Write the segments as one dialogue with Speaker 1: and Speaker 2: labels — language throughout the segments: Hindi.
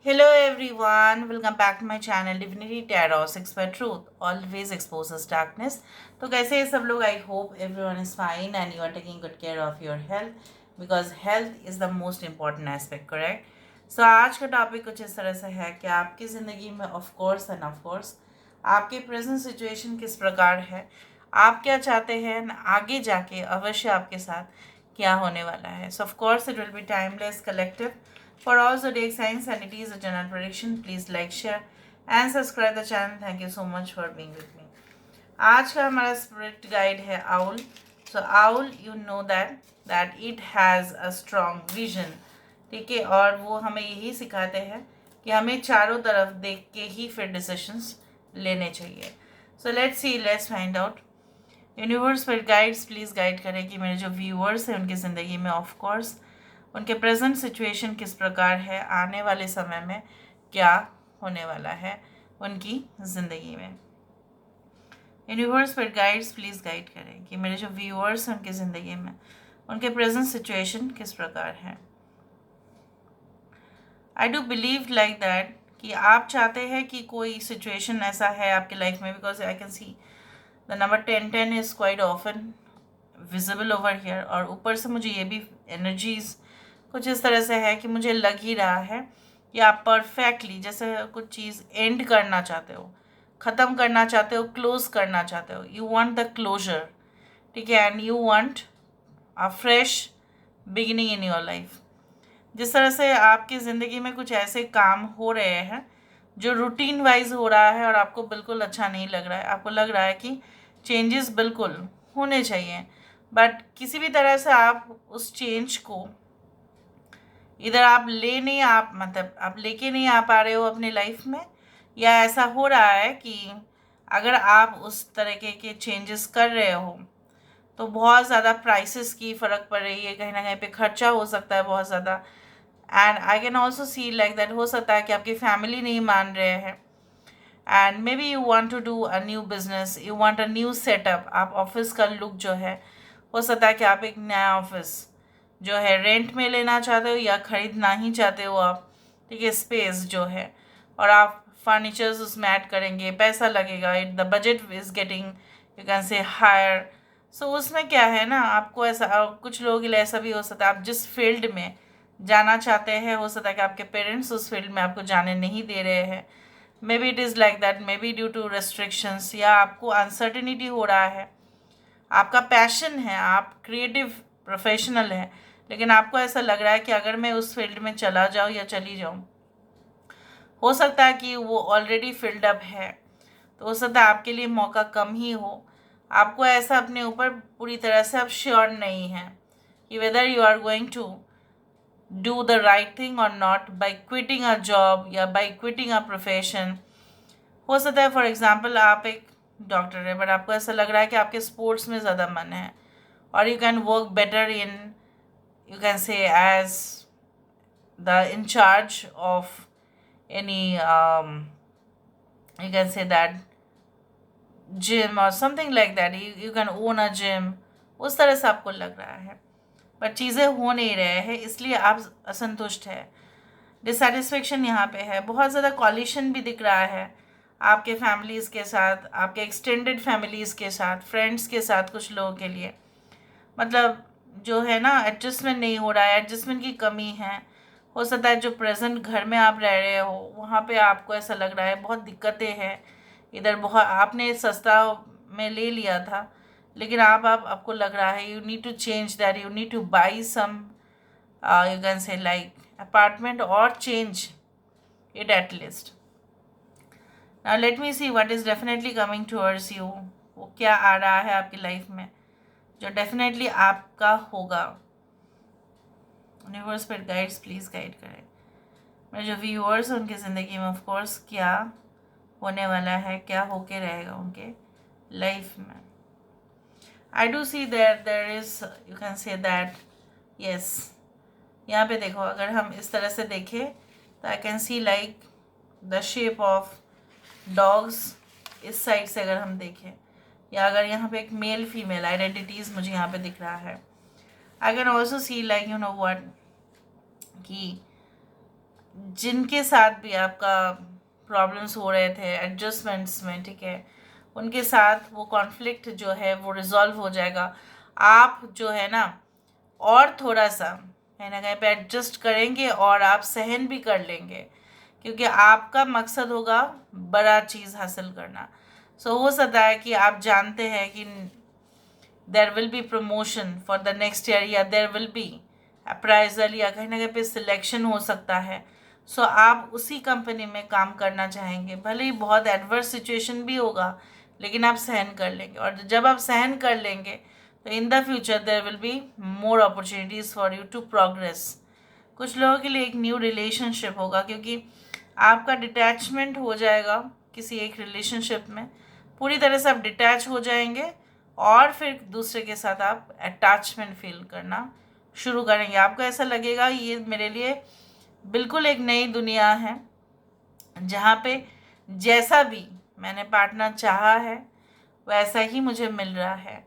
Speaker 1: Hello everyone, welcome back to my channel Divinity Tarot 6 by Truth always exposes darkness. तो कैसे हैं सब लोग? I hope everyone is fine and you are taking good care of your health because health is the most important aspect, correct? So आज का टॉपिक कुछ इस तरह से है कि आपकी ज़िंदगी में of course end of course आपके प्रेजेंट सिचुएशन किस प्रकार है, आप क्या चाहते हैं and आगे जाके अवश्य आपके साथ क्या होने वाला है. So of course it will be timeless collective for all zodiac signs and it is a general prediction. Please like, share and subscribe the channel. Thank you so much for being with me. आज का हमारा स्पिरिट गाइड है owl. So owl you know that it has a strong vision. ठीक है, और वो हमें यही सिखाते हैं कि हमें चारों तरफ देख के ही फिर डिसीशंस लेने चाहिए. So let's see, let's find out. Universe फिर गाइड्स प्लीज़ गाइड करें कि मेरे जो व्यूअर्स हैं उनकी ज़िंदगी में ऑफ कोर्स उनके प्रेजेंट सिचुएशन किस प्रकार है, आने वाले समय में क्या होने वाला है उनकी ज़िंदगी में. यूनिवर्स पर गाइड्स प्लीज़ गाइड करें कि मेरे जो व्यूअर्स हैं उनकी ज़िंदगी में उनके प्रेजेंट सिचुएशन किस प्रकार है. I do believe like that कि आप चाहते हैं कि कोई सिचुएशन ऐसा है आपकी लाइफ में, because I can see the number 10 is quite often visible over here. और ऊपर से मुझे ये भी एनर्जीज कुछ इस तरह से है कि मुझे लग ही रहा है कि आप परफेक्टली जैसे कुछ चीज़ एंड करना चाहते हो, ख़त्म करना चाहते हो, क्लोज करना चाहते हो. You want the closure. ठीक है, and you want a fresh beginning in your life. जिस तरह से आपकी ज़िंदगी में कुछ ऐसे काम हो रहे हैं जो रूटीन वाइज हो रहा है और आपको बिल्कुल अच्छा नहीं लग रहा है, आपको लग रहा है कि चेंजेस बिल्कुल होने चाहिए, बट किसी भी तरह से आप उस चेंज को इधर आप ले नहीं, आप मतलब आप लेके नहीं आ पा रहे हो अपनी लाइफ में, या ऐसा हो रहा है कि अगर आप उस तरीके के चेंजेस कर रहे हो तो बहुत ज़्यादा प्राइसेस की फ़र्क पड़ रही है, कहीं ना कहीं पे खर्चा हो सकता है बहुत ज़्यादा. And I can also see like that हो सकता है कि आपकी फैमिली नहीं मान रहे हैं and maybe you want to do a new business, you want a new setup. आप ऑफिस का लुक जो है, हो सकता है कि आप एक नया ऑफिस जो है रेंट में लेना चाहते हो या ख़रीदना ही चाहते हो आप. ठीक है, स्पेस जो है, और आप फर्नीचर्स उसमें ऐड करेंगे, पैसा लगेगा, it the budget is getting you can say higher. So उसमें क्या है ना, आपको ऐसा कुछ लोगों के लिए ऐसा भी हो सकता है आप जिस फील्ड में जाना चाहते हैं, हो सकता है कि आपके पेरेंट्स उस फील्ड में आपको जाने नहीं दे रहे हैं. Maybe it is like that, maybe due to restrictions, या आपको अनसर्टिनिटी हो रहा है. आपका पैशन है, आप क्रिएटिव प्रोफेशनल हैं, लेकिन आपको ऐसा लग रहा है कि अगर मैं उस फील्ड में चला जाऊँ या चली जाऊँ, हो सकता है कि वो ऑलरेडी फिल्ड अप है, तो हो सकता है आपके लिए मौका कम ही हो. आपको ऐसा अपने ऊपर पूरी तरह से आप श्योर नहीं हैं कि whether you are going to do the right thing और not by quitting a job या बाई क्विटिंग अ प्रोफेशन. हो सकता है फॉर एग्जाम्पल आप एक डॉक्टर है बट आपको ऐसा लग रहा है कि आपके स्पोर्ट्स में ज़्यादा मन है, और you can work better in, you can say, as the in charge of any you can say that gym or something like that, you can own a gym. उस तरह से आपको लग रहा है, बट चीज़ें हो नहीं रहे हैं, इसलिए आप असंतुष्ट है. डिससेटिस्फेक्शन यहाँ पे है, बहुत ज़्यादा कॉलिशन भी दिख रहा है आपके फैमिलीज़ के साथ, आपके एक्सटेंडेड फैमिलीज़ के साथ, फ्रेंड्स के साथ. कुछ लोगों के लिए मतलब जो है ना, एडजस्टमेंट नहीं हो रहा है, एडजस्टमेंट की कमी है. हो सकता है जो प्रेजेंट घर में आप रह रहे हो वहाँ पे आपको ऐसा लग रहा है बहुत दिक्कतें हैं. इधर बहुत आपने सस्ता में ले लिया था, लेकिन आप आपको लग रहा है you need to change that, you need to buy some you can say like apartment और change it at least. Now let me see what is definitely coming towards you. वो क्या आ रहा है आपकी लाइफ में जो डेफिनेटली आपका होगा. यूनिवर्स पर गाइड्स प्लीज़ गाइड करें मेरे जो व्यूअर्स हैं उनकी ज़िंदगी में ऑफ कोर्स क्या होने वाला है, क्या होके रहेगा उनके लाइफ में. I do see that there is you can say that yes. यहाँ पे देखो, अगर हम इस तरह से देखें तो आई can C like the shape of dogs. इस साइड से अगर हम देखें, या अगर यहाँ पे एक मेल फीमेल आइडेंटिटीज़ मुझे यहाँ पे दिख रहा है. I can also see like you know what कि जिनके साथ भी आपका प्रॉब्लम्स हो रहे थे एडजस्टमेंट्स में, ठीक है, उनके साथ वो कॉन्फ्लिक्ट जो है वो रिजॉल्व हो जाएगा। आप जो है ना और थोड़ा सा कहीं ना कहीं पे एडजस्ट करेंगे और आप सहन भी कर लेंगे, क्योंकि आपका मकसद होगा बड़ा चीज़ हासिल करना। सो हो सकता है कि आप जानते हैं कि देर will B promotion for the next year, या देर विल बी अप्राइजल, या कहीं ना कहीं पे सिलेक्शन हो सकता है। सो आप उसी कंपनी में काम करना चाहेंगे, भले ही बहुत एडवर्स सिचुएशन भी होगा, लेकिन आप सहन कर लेंगे। और जब आप सहन कर लेंगे तो in the future there will be more opportunities for you to progress. कुछ लोगों के लिए एक न्यू रिलेशनशिप होगा, क्योंकि आपका डिटैचमेंट हो जाएगा किसी एक रिलेशनशिप में, पूरी तरह से आप डिटैच हो जाएंगे और फिर दूसरे के साथ आप अटैचमेंट फील करना शुरू करेंगे। आपको ऐसा लगेगा ये मेरे लिए बिल्कुल एक नई दुनिया है, जहाँ पे जैसा भी मैंने पार्टनर चाहा है वैसा ही मुझे मिल रहा है,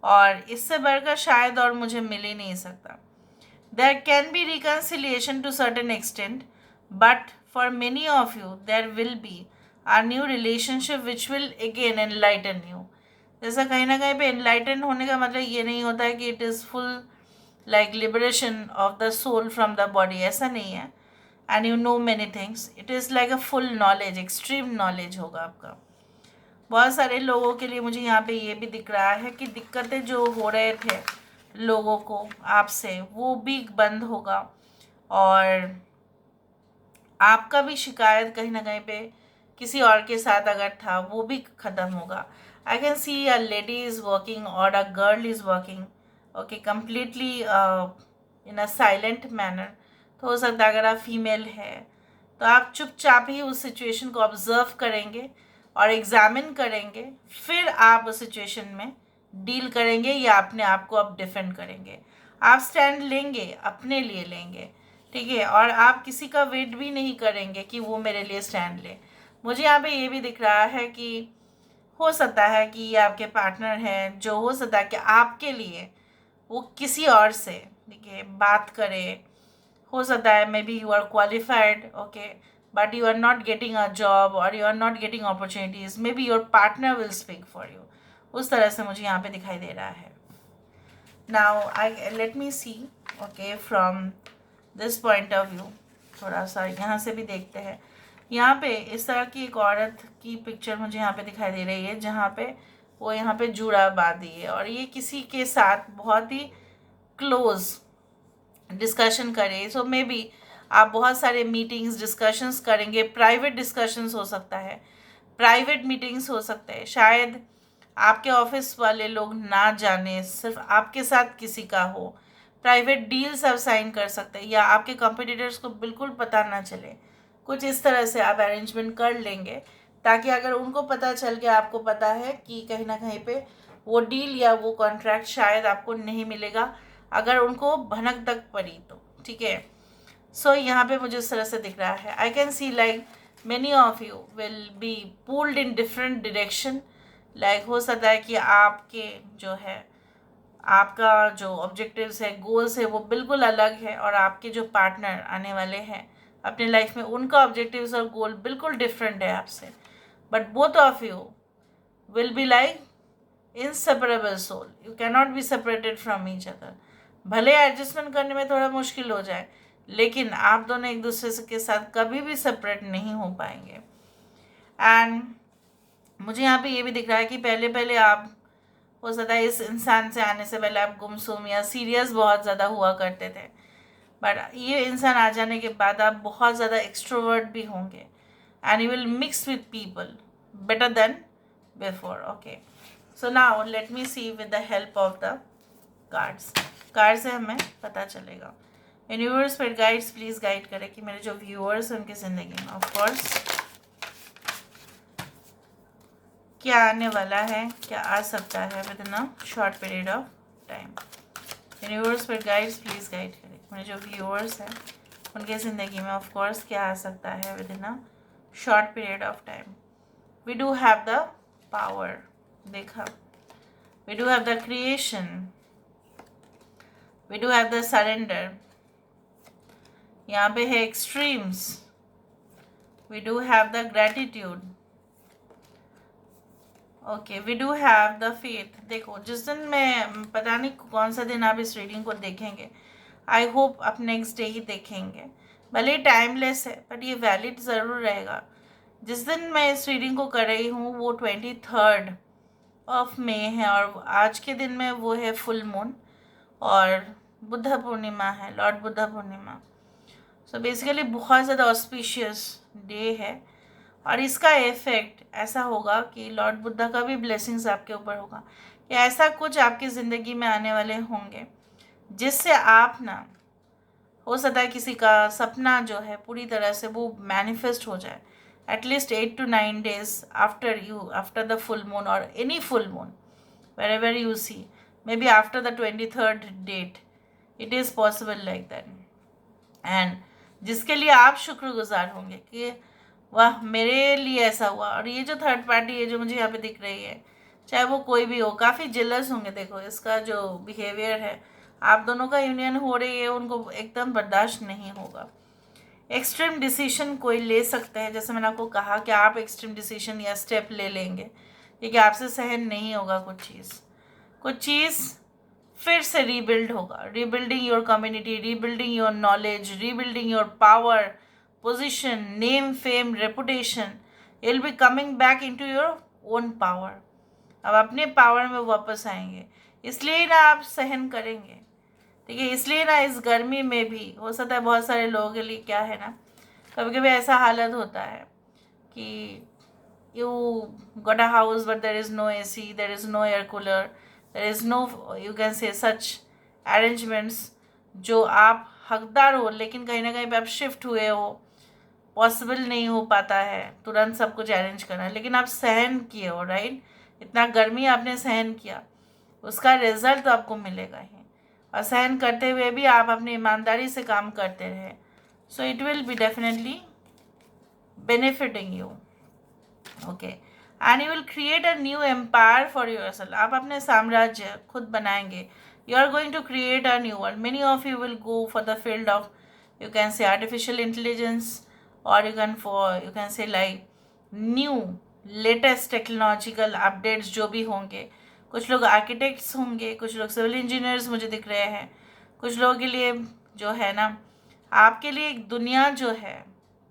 Speaker 1: और इससे बढ़कर शायद और मुझे मिल ही नहीं सकता। There can be reconciliation to certain extent, but for many of you, there will be a new relationship which will again enlighten you. जैसा कहीं ना कहीं पे enlighten होने का मतलब ये नहीं होता है कि it is full like liberation of the soul from the body, ऐसा नहीं है। And you know many things. It is like a full knowledge, extreme knowledge होगा आपका। बहुत सारे लोगों के लिए मुझे यहाँ पे ये भी दिख रहा है कि दिक्कतें जो हो रहे थे लोगों को आपसे, वो भी बंद होगा, और आपका भी शिकायत कहीं ना कहीं पे किसी और के साथ अगर था वो भी ख़त्म होगा। I can see a lady is working और a girl is working, okay, completely in a silent manner. तो हो सकता है अगर आप फीमेल है तो आप चुपचाप ही उस सिचुएशन को ऑब्जर्व करेंगे और एग्जामिन करेंगे, फिर आप उस सिचुएशन में डील करेंगे या अपने आप को आप डिफेंड करेंगे। आप स्टैंड लेंगे, अपने लिए लेंगे, ठीक है, और आप किसी का वेट भी नहीं करेंगे कि वो मेरे लिए स्टैंड ले। मुझे यहाँ पे ये भी दिख रहा है कि हो सकता है कि ये आपके पार्टनर हैं, जो हो सकता है कि आपके लिए वो किसी और से, ठीक है, बात करे। हो सकता है maybe you are qualified, okay, but you are not getting a job और you are not getting opportunities, maybe your partner will speak for you. उस तरह से मुझे यहाँ पे दिखाई दे रहा है। Now I let me see, okay, from this point of view, थोड़ा सा यहाँ से भी देखते हैं। यहाँ पे इस तरह की एक औरत की पिक्चर मुझे यहाँ पे दिखाई दे रही है, जहाँ पे वो यहाँ पे जूड़ा बांधी है और ये किसी के साथ बहुत ही क्लोज डिस्कशन करें। सो मे बी आप बहुत सारे मीटिंग्स डिस्कशंस करेंगे, प्राइवेट डिस्कशंस हो सकता है, प्राइवेट मीटिंग्स हो सकते हैं, शायद आपके ऑफिस वाले लोग ना जाने, सिर्फ आपके साथ किसी का हो। प्राइवेट डील्स आप साइन कर सकते हैं, या आपके कंपटीटर्स को बिल्कुल पता ना चले। कुछ इस तरह से आप अरेंजमेंट कर लेंगे, ताकि अगर उनको पता चल के आपको पता है कि कहीं ना कहीं पे वो डील या वो कॉन्ट्रैक्ट शायद आपको नहीं मिलेगा, अगर उनको भनक तक पड़ी तो, ठीक है। सो यहाँ पे मुझे इस तरह से दिख रहा है। आई can C like many of you will be pulled in different direction. Like हो सकता है कि आपके जो है आपका जो ऑब्जेक्टिव्स है, गोल्स है, वो बिल्कुल अलग है, और आपके जो पार्टनर आने वाले हैं अपने लाइफ में उनका ऑब्जेक्टिव्स और गोल बिल्कुल डिफरेंट है आपसे। But both of you will be like inseparable soul, you cannot be separated from each other। भले एडजस्टमेंट करने में थोड़ा मुश्किल हो जाए, लेकिन आप दोनों एक दूसरे के साथ कभी भी सेपरेट नहीं हो पाएंगे। एंड मुझे यहाँ पे ये भी दिख रहा है कि पहले पहले आप, हो सकता है इस इंसान से आने से पहले आप गुमसुम या सीरियस बहुत ज़्यादा हुआ करते थे, बट ये इंसान आ जाने के बाद आप बहुत ज़्यादा एक्सट्रोवर्ट भी होंगे, and you will mix with people better than before, okay. So now let me see with the help of the cards. Card से हमें पता चलेगा। यूनिवर्स पर गाइड्स प्लीज़ गाइड करें कि मेरे जो व्यूअर्स हैं उनकी ज़िंदगी में ऑफ कोर्स क्या आने वाला है, क्या आ सकता है within a short period of time. Universe पर गाइड्स प्लीज़ गाइड करें मेरे जो व्यूअर्स हैं उनके ज़िंदगी में ऑफ कोर्स क्या आ सकता है within a short period of time. We do have the power, देखा, we do have the creation, we do have the surrender, यहाँ पे है extremes, we do have the gratitude, okay, we do have the faith. देखो जिस दिन मैं, पता नहीं कौन सा दिन आप इस रीडिंग को देखेंगे, आई होप आप नेक्स्ट डे ही देखेंगे, भले टाइमलेस है बट ये वैलिड ज़रूर रहेगा। जिस दिन मैं इस रीडिंग को कर रही हूँ वो 23 ऑफ मे है, और आज के दिन में वो है फुल मून और बुद्ध पूर्णिमा है, Lord Buddha Purnima. So basically बहुत ज़्यादा ऑस्पिशियस डे है, और इसका इफेक्ट ऐसा होगा कि लॉर्ड बुद्धा का भी ब्लेसिंग्स आपके ऊपर होगा, या ऐसा कुछ आपकी ज़िंदगी में आने वाले होंगे जिससे आप ना, हो सकता है किसी का सपना जो है पूरी तरह से वो मैनिफेस्ट हो जाए, at least 8 to 9 days after the full moon और any full moon, wherever you see, maybe after the 23rd date, it is possible like that. And जिसके लिए आप शुक्रगुजार होंगे कि वाह मेरे लिए ऐसा हुआ। और ये जो थर्ड पार्टी है जो मुझे यहाँ पे दिख रही है, चाहे वो कोई भी हो, काफ़ी जेलस होंगे। देखो इसका जो बिहेवियर है, आप दोनों का यूनियन हो रही है, उनको एकदम बर्दाश्त नहीं होगा। एक्सट्रीम डिसीजन कोई ले सकते हैं, जैसे मैंने आपको कहा कि आप एक्सट्रीम डिसीजन या स्टेप ले लेंगे क्योंकि आपसे सहन नहीं होगा कुछ चीज़ फिर से रीबिल्ड होगा, rebuilding your community, rebuilding your knowledge, rebuilding your power, position, name, fame, reputation, it will be coming back into your own power. अब अपने पावर में वापस आएंगे, इसलिए ना आप सहन करेंगे, ठीक है। इसलिए ना इस गर्मी में भी हो सकता है बहुत सारे लोगों के लिए क्या है ना, कभी कभी ऐसा हालत होता है कि you got a house but there is no AC, there is no air cooler, there is no you can say such arrangements जो आप हकदार हो, लेकिन कहीं ना कहीं पे आप शिफ्ट हुए हो, पॉसिबल नहीं हो पाता है तुरंत सब कुछ अरेंज करना, लेकिन आप सहन किए हो, राइट। इतना गर्मी आपने सहन किया, उसका रिजल्ट तो आपको मिलेगा ही, और सहन करते हुए भी आप अपनी ईमानदारी से काम करते रहे, so it will be definitely benefiting you, okay. And you will create a new empire for yourself, आप अपने साम्राज्य खुद बनाएंगे। You are going to create a new world. Many of you will go for the field of, you can say, artificial intelligence, or you can say like new latest technological updates जो भी होंगे। कुछ लोग आर्किटेक्ट्स होंगे, कुछ लोग सिविल इंजीनियर्स मुझे दिख रहे हैं। कुछ लोगों के लिए जो है ना, आपके लिए एक दुनिया जो है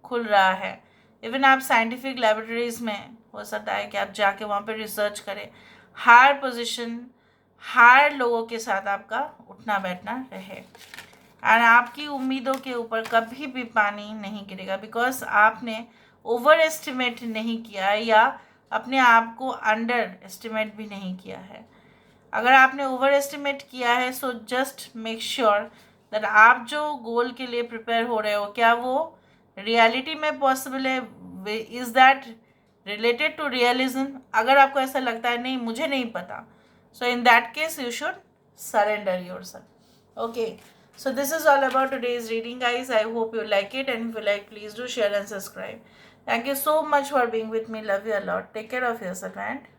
Speaker 1: खुल रहा है। इवन आप साइंटिफिक लेबोरेटरीज में हो सकता है कि आप जाके वहाँ पे रिसर्च करें, हायर पोजीशन, हायर लोगों के साथ आपका उठना बैठना रहे, एंड आपकी उम्मीदों के ऊपर कभी भी पानी नहीं गिरेगा, बिकॉज आपने ओवर एस्टिमेट नहीं किया है या अपने आप को अंडर एस्टिमेट भी नहीं किया है। अगर आपने ओवर एस्टिमेट किया है, so just make sure that आप जो गोल के लिए प्रिपेयर हो रहे हो, क्या वो रियलिटी में पॉसिबल है, is that related to realism. अगर आपको ऐसा लगता है नहीं मुझे नहीं पता, so in that case you should surrender yourself, okay। So this is all about today's reading, guys. I hope you like it, and if you like, please do share and subscribe. Thank you so much for being with me. Love you a lot. Take care of yourself and